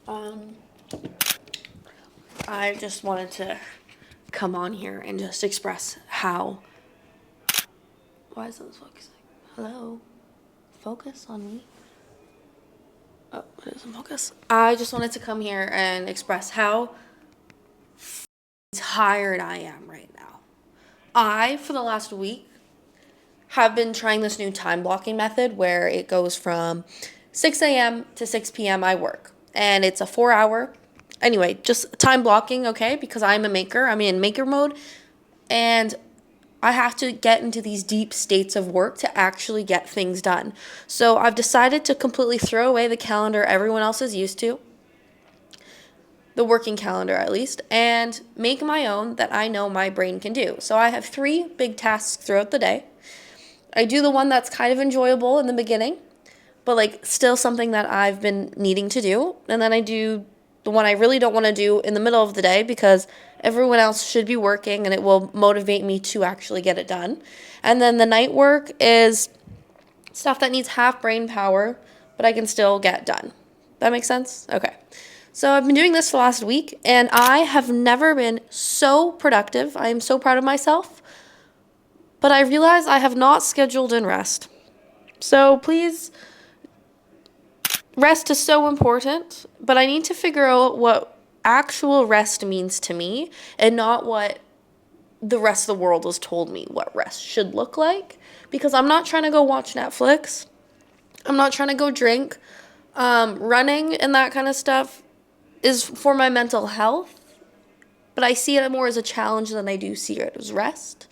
Um, I just wanted to come on here and just express how. Why is this focusing? Hello? Focus on me? Oh, it doesn't focus. I just wanted to come here and express how tired I am right now. For the last week, have been trying this new time blocking method where it goes from 6 a.m. to 6 p.m. I work. And it's a 4 hour. Anyway, just time blocking, okay? Because I'm a maker. I'm in maker mode. And I have to get into these deep states of work to actually get things done. So I've decided to completely throw away the calendar everyone else is used to, the working calendar at least, and make my own that I know my brain can do. So I have 3 big tasks throughout the day. I do the one that's kind of enjoyable in the beginning, but like still something that I've been needing to do. And then I do the one I really don't want to do in the middle of the day because everyone else should be working and it will motivate me to actually get it done. And then the night work is stuff that needs half brain power, but I can still get done. That makes sense? Okay. So I've been doing this for the last week and I have never been so productive. I am so proud of myself. But I realize I have not scheduled in rest. So please, rest is so important, but I need to figure out what actual rest means to me and not what the rest of the world has told me what rest should look like. Because I'm not trying to go watch Netflix. I'm not trying to go drink. Running and that kind of stuff is for my mental health, but I see it more as a challenge than I do see it as rest.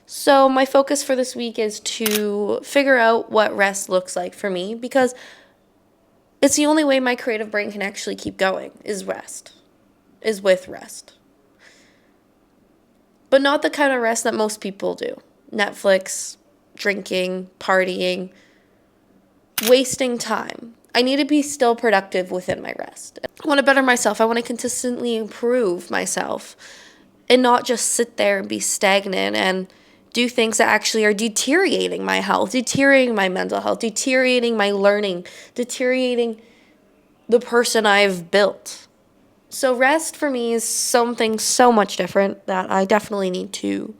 So my focus for this week is to figure out what rest looks like for me because it's the only way my creative brain can actually keep going is with rest. But not the kind of rest that most people do. Netflix, drinking, partying, wasting time. I need to be still productive within my rest. I want to better myself. I want to consistently improve myself and not just sit there and be stagnant and do things that actually are deteriorating my health, deteriorating my mental health, deteriorating my learning, deteriorating the person I've built. So rest for me is something so much different that I definitely need to.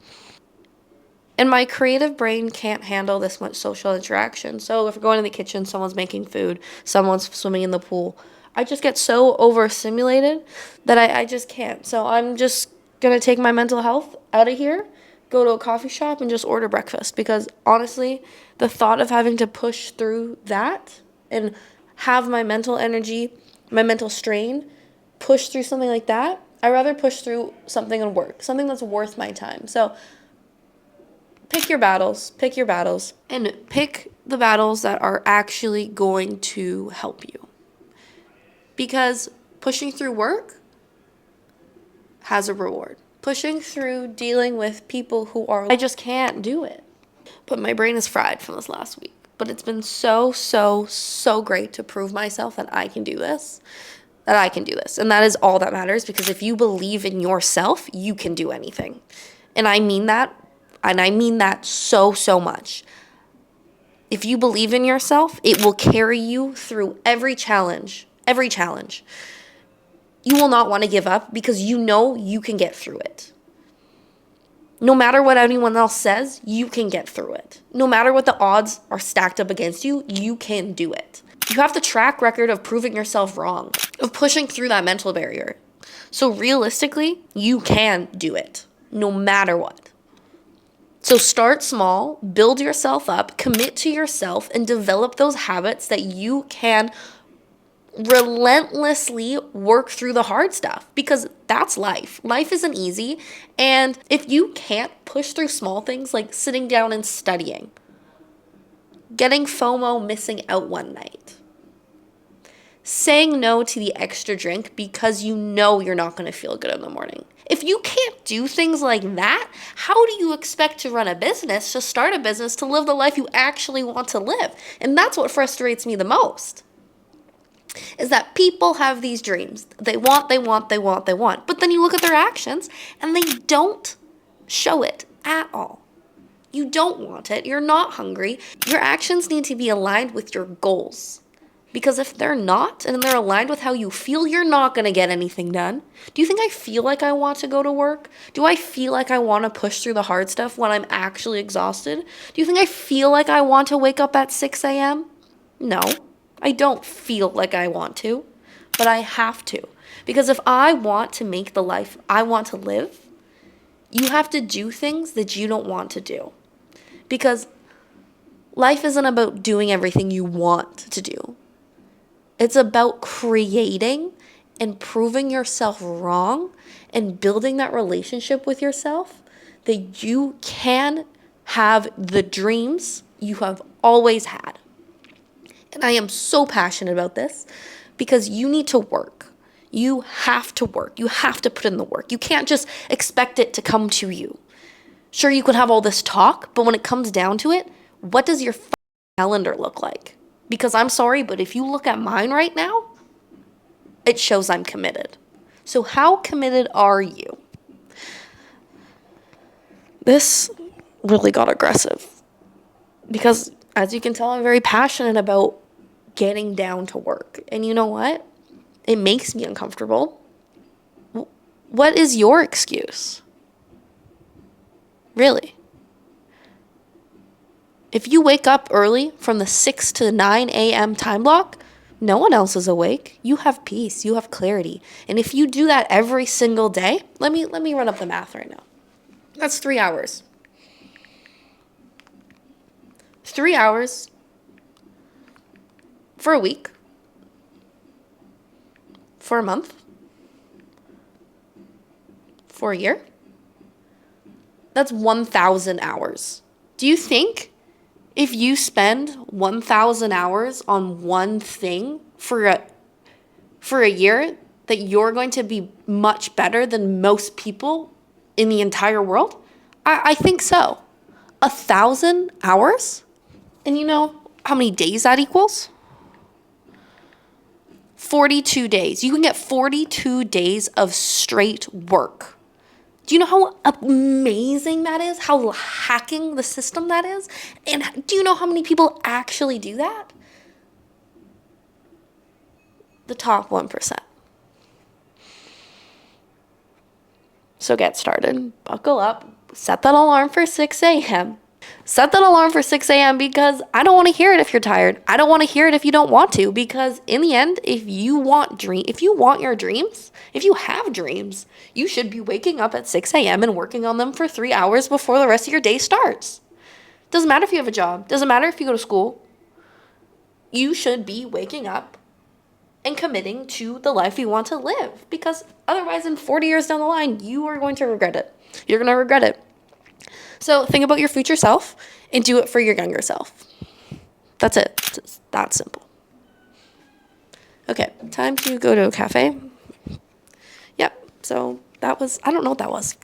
And my creative brain can't handle this much social interaction. So if we're going in the kitchen, someone's making food, someone's swimming in the pool, I just get so overstimulated that I just can't. So I'm just going to take my mental health out of here, go to a coffee shop and just order breakfast because honestly, the thought of having to push through that and have my mental energy, my mental strain, push through something like that, I'd rather push through something and work, something that's worth my time. So pick your battles, and pick the battles that are actually going to help you. Because pushing through work has a reward. Pushing through dealing with people who are, I just can't do it. But my brain is fried from this last week. But it's been so, so, so great to prove myself that I can do this. And that is all that matters because if you believe in yourself, you can do anything. And I mean that. And I mean that so, so much. If you believe in yourself, it will carry you through every challenge. Every challenge. You will not want to give up because you know you can get through it. No matter what anyone else says, you can get through it. No matter what the odds are stacked up against you, you can do it. You have the track record of proving yourself wrong, of pushing through that mental barrier. So realistically, you can do it, no matter what. So start small, build yourself up, commit to yourself, and develop those habits that you can relentlessly work through the hard stuff because that's life. Life isn't easy. And if you can't push through small things like sitting down and studying, getting FOMO, missing out one night, saying no to the extra drink because you know you're not going to feel good in the morning. If you can't do things like that, how do you expect to run a business, to start a business, to live the life you actually want to live? And that's what frustrates me the most. Is that people have these dreams. They want. But then you look at their actions and they don't show it at all. You don't want it. You're not hungry. Your actions need to be aligned with your goals. Because if they're not and they're aligned with how you feel, you're not going to get anything done. Do you think I feel like I want to go to work? Do I feel like I want to push through the hard stuff when I'm actually exhausted? Do you think I feel like I want to wake up at 6 a.m.? No, I don't feel like I want to, but I have to. Because if I want to make the life I want to live, you have to do things that you don't want to do. Because life isn't about doing everything you want to do. It's about creating and proving yourself wrong and building that relationship with yourself that you can have the dreams you have always had. And I am so passionate about this because you need to work. You have to work. You have to put in the work. You can't just expect it to come to you. Sure, you could have all this talk, but when it comes down to it, what does your calendar look like? Because I'm sorry, but if you look at mine right now, it shows I'm committed. So how committed are you? This really got aggressive because, as you can tell, I'm very passionate about getting down to work. And you know what? It makes me uncomfortable. What is your excuse? Really? If you wake up early from the 6 to 9 a.m. time block, no one else is awake. You have peace. You have clarity. And if you do that every single day, let me run up the math right now. That's 3 hours. 3 hours for a week, for a month, for a year. That's 1,000 hours. Do you think if you spend 1,000 hours on one thing for a year that you're going to be much better than most people in the entire world? I think so. 1,000 hours? And you know how many days that equals? 42 days. You can get 42 days of straight work. Do you know how amazing that is? How hacking the system that is? And do you know how many people actually do that? The top 1%. So get started. Buckle up. Set that alarm for 6 a.m. Set that alarm for 6 a.m. because I don't want to hear it if you're tired. I don't want to hear it if you don't want to, because in the end, if you want your dreams, if you have dreams, you should be waking up at 6 a.m. and working on them for 3 hours before the rest of your day starts. Doesn't matter if you have a job. Doesn't matter if you go to school. You should be waking up and committing to the life you want to live, because otherwise in 40 years down the line, you are going to regret it. You're going to regret it. So think about your future self and do it for your younger self. That's it. It's that simple. Okay, time to go to a cafe. Yep, so that was, I don't know what that was.